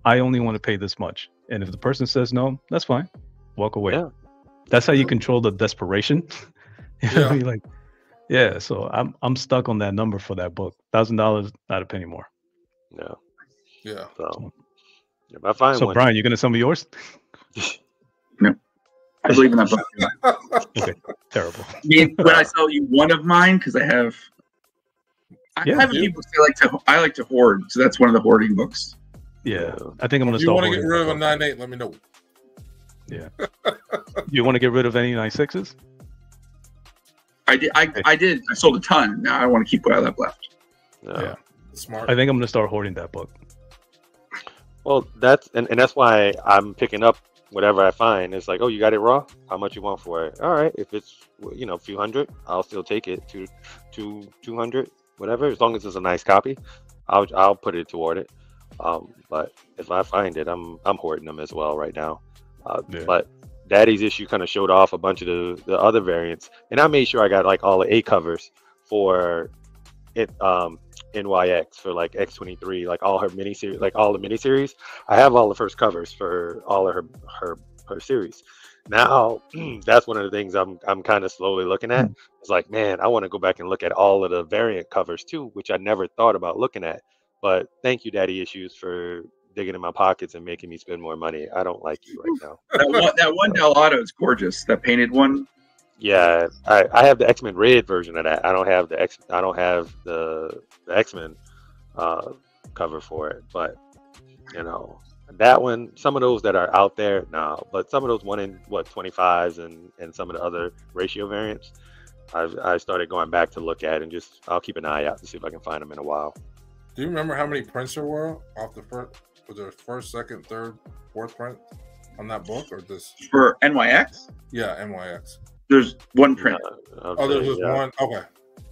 I only want to pay this much, and if the person says no, that's fine. Walk away. Yeah. That's how you control the desperation. You know what I Yeah. mean? Like, yeah. So I'm stuck on that number for that book. $1,000, not a penny more. Yeah. Yeah. So if I find So one, Brian, you gonna sell me yours? I believe in that book. Okay, terrible. I mean, when I sell you one of mine, because I have Yeah. people say I like to hoard, so that's one of the hoarding books. Yeah, I think I'm gonna If you start. want to get hoarding rid of a that 9.8, let me know. book. You want to get rid of any 9.6s? I did. I sold a ton. Now I want to keep what I have left. Yeah. Smart. I think I'm gonna start hoarding that book. Well, that's and that's why I'm picking up whatever I find. It's like, oh, you got it raw? How much you want for it? All right, if it's a few hundred, I'll still take it to 200, whatever. As long as it's a nice copy, I'll put it toward it. But if I find it, I'm hoarding them as well right now. Yeah. But Daddy's issue kind of showed off a bunch of the other variants, and I made sure I got like all the A covers for it. NYX for like X23, like all her miniseries, like all the miniseries. I have all the first covers for all of her series. Now that's one of the things I'm kind of slowly looking at. It's like, man, I want to go back and look at all of the variant covers too, which I never thought about looking at. But thank you, Daddy Issues, for digging in my pockets and making me spend more money. I don't like you right now. That one Delgado is gorgeous. That painted one. Yeah, I have the X-Men Red version of that. I don't have the X-Men cover for it, but that one. Some of those that are out there now, but some of those 1 in 25s and some of the other ratio variants, I started going back to look at and I'll keep an eye out to see if I can find them in a while. Do you remember how many prints there were off the first? Was there first, second, third, fourth print on that book, or this? For NYX, Yeah, NYX. there's one print. Oh, there was just one. Okay.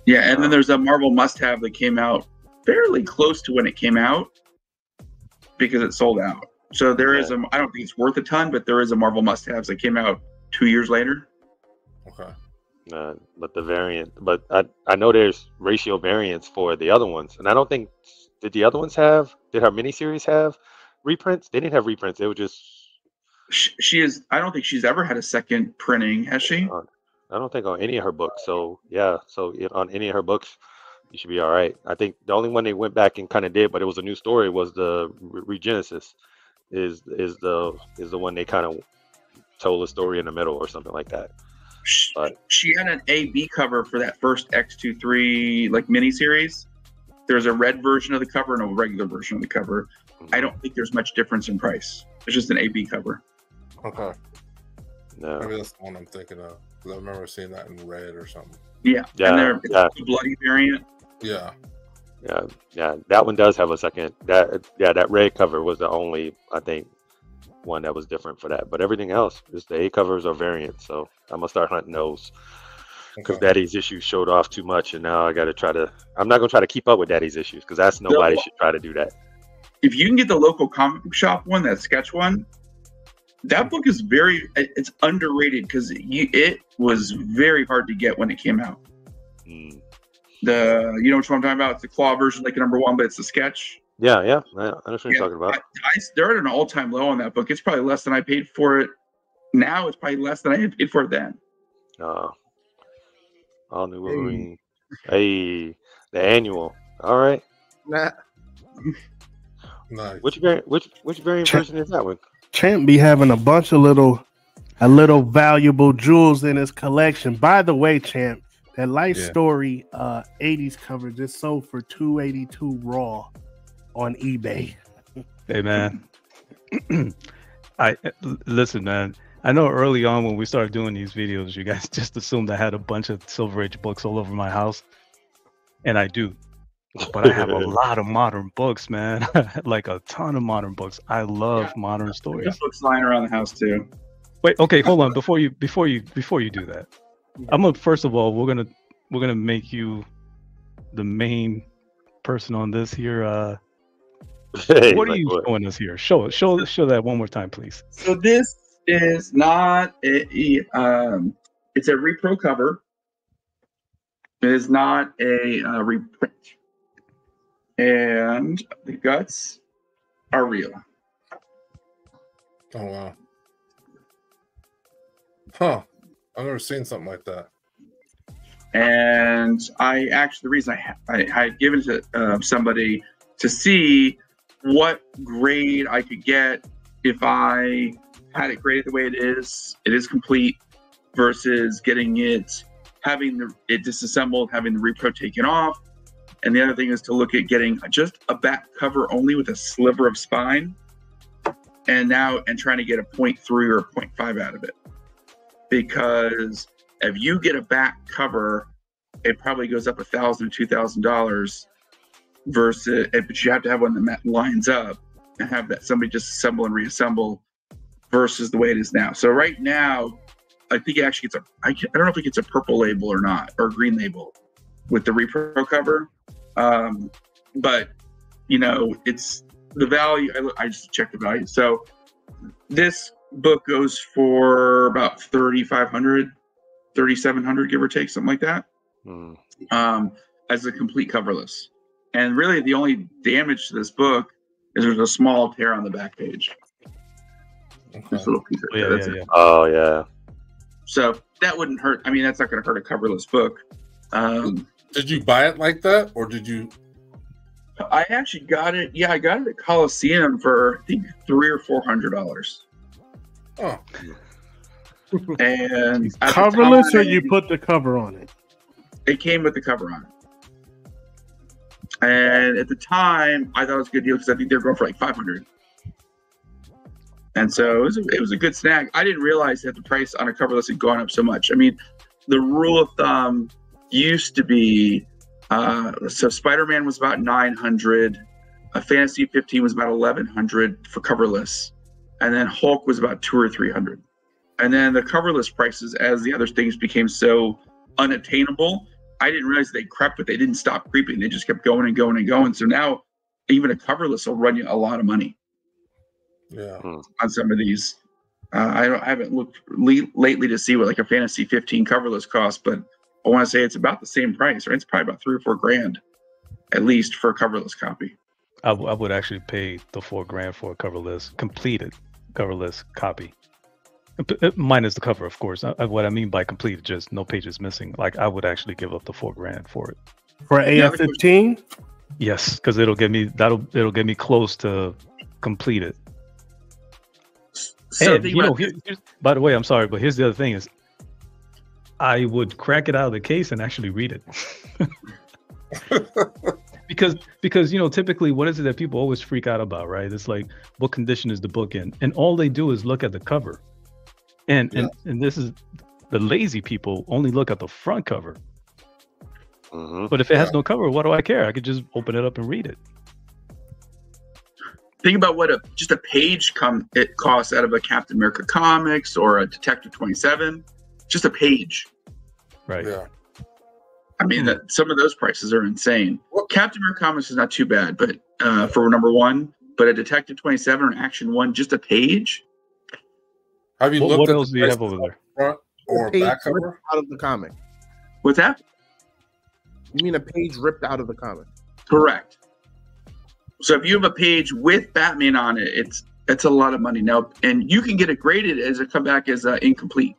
Yeah, and then there's a Marvel must-have that came out fairly close to when it came out because it sold out. So there is I don't think it's worth a ton, but there is a Marvel must-haves that came out 2 years later. Okay. But the variant, but I know there's ratio variants for the other ones, and I don't think did her miniseries have reprints? They didn't have reprints. They were just. She is. I don't think she's ever had a second printing, has she? I don't think on any of her books. So yeah, on any of her books, you should be all right. I think the only one they went back and kind of did, but it was a new story, was the Regenesis. Is the one they kind of told a story in the middle or something like that. But She had an A/B cover for that first X23 like miniseries. There's a red version of the cover and a regular version of the cover. I don't think there's much difference in price. It's just an A/B cover. Okay. No. Maybe that's the one I'm thinking of, because I remember seeing that in red or something. Yeah. And it's a bloody variant. Yeah. Yeah. That one does have a second. That red cover was the only, I think, one that was different for that. But everything else, just the A covers are variants. So I'm gonna start hunting those because Daddy's Issues showed off too much, and now I got to try to. I'm not gonna try to keep up with Daddy's Issues because that's nobody should try to do that. If you can get the local comic book shop one, that sketch one, That book is it's underrated because it was very hard to get when it came out. Mm. You know which one I'm talking about? It's the claw version, like number 1, but it's the sketch. Yeah, I know what you're talking about. They're at an all-time low on that book. It's probably less than I paid for it. Now it's probably less than I had paid for it then. All New Wolverine. Hey, the annual. All right. Nah. Nice. Which variant version is that one? Champ be having a bunch of little valuable jewels in his collection. By the way, Champ, that Life Story 80s cover just sold for $282 raw on eBay. Hey man, listen, man. I know early on when we started doing these videos, you guys just assumed I had a bunch of Silver Age books all over my house, and I do. But I have a lot of modern books, man. Like a ton of modern books. I love modern stories. There's books lying around the house too. Wait, okay, hold on. Before you do that, I'm gonna first of all we're gonna make you the main person on this here. Hey, what are you showing us here? Show that one more time, please. So this is not it's a repro cover. It is not a reprint. And the guts are real. Oh wow. Huh. I've never seen something like that. And the reason I had given it to somebody to see what grade I could get if I had it graded the way it is complete, versus getting it, having it disassembled, having the repro taken off. And the other thing is to look at getting just a back cover only with a sliver of spine, and trying to get a 0.3 or a 0.5 out of it. Because if you get a back cover, it probably goes up $1,000 to $2,000 versus, but you have to have one that lines up and have that somebody just assemble and reassemble versus the way it is now. So right now, I think it actually gets I don't know if it gets a purple label or not, or a green label with the repro cover. But it's the value. I just checked the value. So this book goes for about $3,500, $3,700, give or take, something like that. As a complete coverless. And really the only damage to this book is there's a small tear on the back page. Okay. Just a little piece of Yeah. Oh yeah. So that wouldn't hurt. I mean, that's not going to hurt a coverless book. Did you buy it like that, or did you? I actually got it. Yeah, I got it at Coliseum for I think $300 or $400. Oh. And Coverless, or you put the cover on it? It came with the cover on it. And at the time, I thought it was a good deal because I think they were going for like $500. And so it was a good snag. I didn't realize that the price on a coverless had gone up so much. I mean, the rule of thumb used to be, so Spider-Man was about $900, Fantasy 15 was about $1,100 for coverless, and then Hulk was about $200 or $300. And then the coverless prices, as the other things became so unattainable, I didn't realize they crept, but they didn't stop creeping. They just kept going and going and going. So now even a coverless will run you a lot of money. Yeah. On some of these. I haven't looked lately to see what like a Fantasy 15 coverless costs, but I want to say it's about the same price, right? It's probably about $3 or $4 at least for a coverless copy. I would actually pay the $4,000 for a coverless, completed coverless copy. Minus the cover, of course. What I mean by completed, just no pages missing. Like I would actually give up the $4,000 for it. For AF-15? Yes, because it'll get me close to completed. So And by the way, I'm sorry, but here's the other thing is, I would crack it out of the case and actually read it. because typically what is it that people always freak out about, right? It's like, what condition is the book in? And all they do is look at the cover. And this is the lazy people only look at the front cover. But if it has no cover, what do I care? I could just open it up and read it. Think about what just a page it costs out of a Captain America comics or a Detective 27. Just a page. Right. Yeah. I mean, that some of those prices are insane. Captain America comics is not too bad, but for number one, but a Detective 27 or an Action 1, just a page, Have you What looked at else the do you have prices over there? front or Page back ripped cover? out of the comic. What's that? You mean a page ripped out of the comic? Correct. So if you have a page with Batman on it, it's a lot of money now, and you can get it graded as a comeback as incomplete.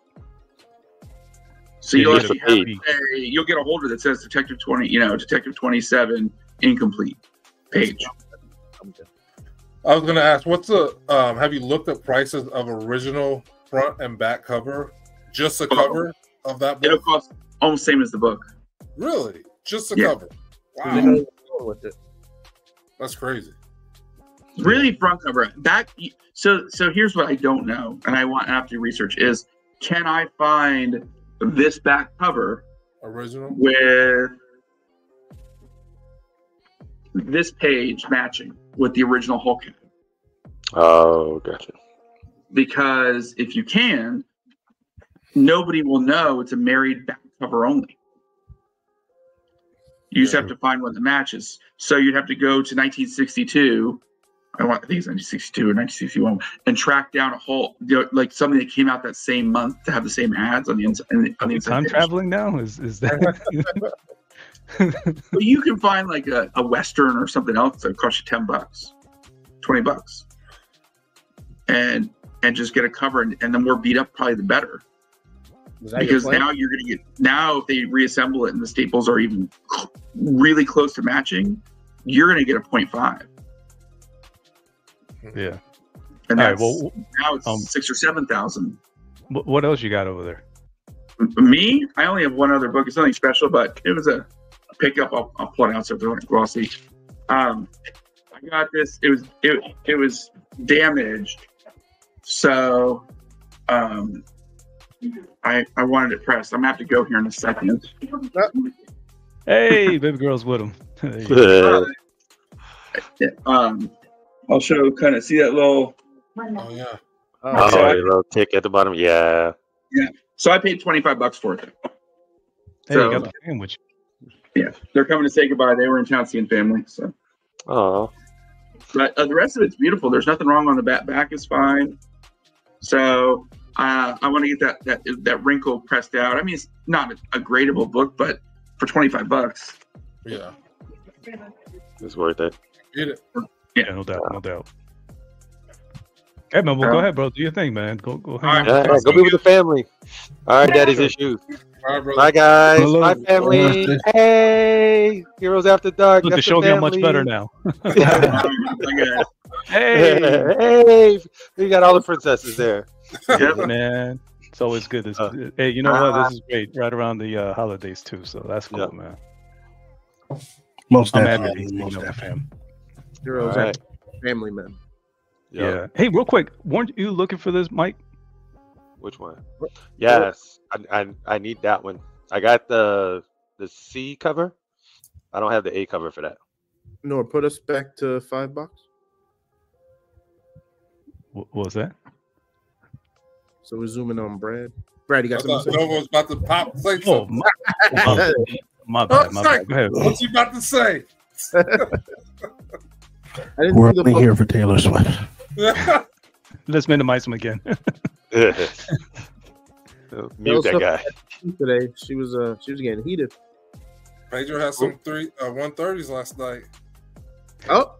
So Yeah, you'll you actually get a have page. you'll get a holder that says Detective 20, Detective 27 incomplete page. I was gonna ask, what's the have you looked at prices of original front and back cover? Just the cover of that It'll book? cost almost same as the book. Really? Just the Yeah. cover? They Wow, know what's going with it. that's crazy. Really front cover. Back. So here's what I don't know, and I have to research is, can I find this back cover Original? with this page matching with the original Hulk head? Oh, gotcha. Because if you can, nobody will know it's a married back cover only. You just have to find one that matches. So you'd have to go to 1962. I think it's 1962 or 1961, and track down a whole, like something that came out that same month to have the same ads on the inside. Are we time traveling now? Is that? But you can find like a Western or something else that costs you $10, $20, and just get a cover, and the more beat up, probably the better. Is that Because your plan? now you're going to get, now if they reassemble it and the staples are even really close to matching, you're going to get a 0.5. Yeah. And All right. that's, Well, now it's 6,000 or 7,000. what else you got over there? Me, I only have one other book. It's nothing special, but it was a pickup. I'll pull it out so if they want to glossy. I got this. It was damaged, so I wanted it pressed. I'm gonna have to go here in a second. Hey, baby girl's with him. There you go. I'll show. Kind of see that little. Oh yeah. Oh, So I- a little tick at the bottom. Yeah. So I paid $25 for it. Hey, So- you got the sandwich. Yeah, they're coming to say goodbye. They were in town seeing family. So, Oh. but the rest of it's beautiful. There's nothing wrong on the back. Back is fine. So I want to get that wrinkle pressed out. I mean, it's not a gradable book, but for $25, Yeah. It's worth it. Get it. Yeah, no doubt, no doubt. Hey man, well, go ahead, bro. Do your thing, man. Go hang All out. right. Yeah, with go the be with the family. All right, daddy's issues. All right, brother. Bye, guys. Hello. Bye, family. Hey, Heroes After Dark. Look, the That's show got much family. better now. Okay. Hey, Hey, we got all the princesses there. Yep. man. It's always good. Hey, you know what? This is great. Right around the holidays too, so that's cool, Yeah. man. Most I'm definitely. happy. Most You know, definitely. fam. Heroes All are right. family men. Yeah. Hey, real quick, weren't you looking for this, Mike? Which one? Yes, I need that one. I got the C cover. I don't have the A cover for that. No, put us back to $5. What was that? So we're zooming on Brad. Brad, you I got something thought to say? Nova was about to pop. Say Oh, something. my bad. My bad. Go ahead. What's he about to say? I didn't We're see the only book here for Taylor Swift. Let's minimize him again. Mute that guy. today. She was getting heated. Pedro had some 130s last night. Oh,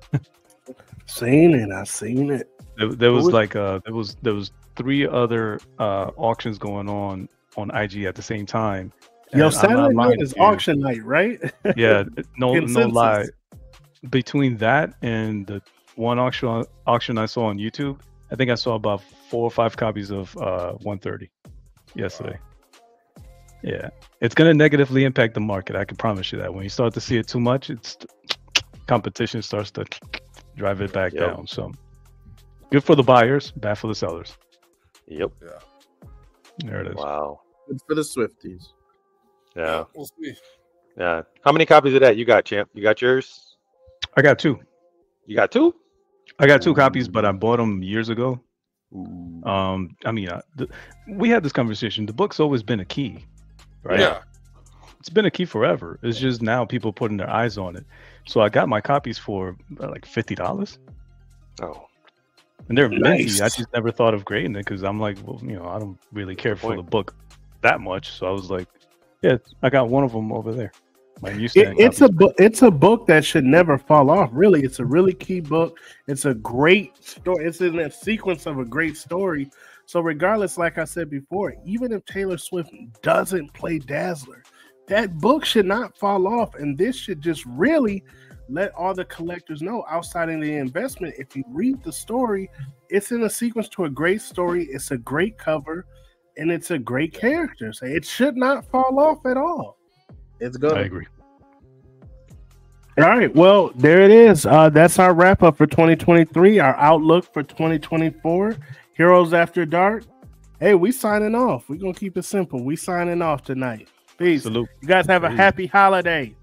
Seen it. I seen it. There was like there was 3 other auctions going on IG at the same time. Yo, And I'm Saturday not lying night to is you. auction night, right? Yeah, no Consensus. lie. Between that and the one auction I saw on YouTube, I think I saw about 4 or 5 copies of 130 yesterday. Yeah, it's gonna negatively impact the market. I can promise you that. When you start to see it too much, it's competition starts to drive it back Yep. down. So good for the buyers, bad for the sellers. Yep. There it is. Wow. good for the Swifties. Yeah. We'll see. Yeah. How many copies of that you got, champ? You got yours? I got 2. You got 2? I got 2 copies, but I bought them years ago. I mean, we had this conversation. The book's always been a key, right? Yeah. It's been a key forever. It's just now people putting their eyes on it. So I got my copies for like $50. Oh. And they're minty. Nice. I just never thought of grading it because I'm like, well, I don't really care for the book that much. So I was like, yeah, I got one of them over there. It's a book that should never fall off. Really, it's a really key book. It's a great story. It's in a sequence of a great story. So regardless, like I said before, even if Taylor Swift doesn't play Dazzler, that book should not fall off. And this should just really let all the collectors know outside of the investment. If you read the story, it's in a sequence to a great story. It's a great cover, and it's a great character. So it should not fall off at all. It's good. I agree. All right. Well, there it is. That's our wrap up for 2023. Our outlook for 2024. Heroes After Dark. Hey, we signing off. We're gonna keep it simple. We signing off tonight. Peace. Salute. You guys have a happy holiday.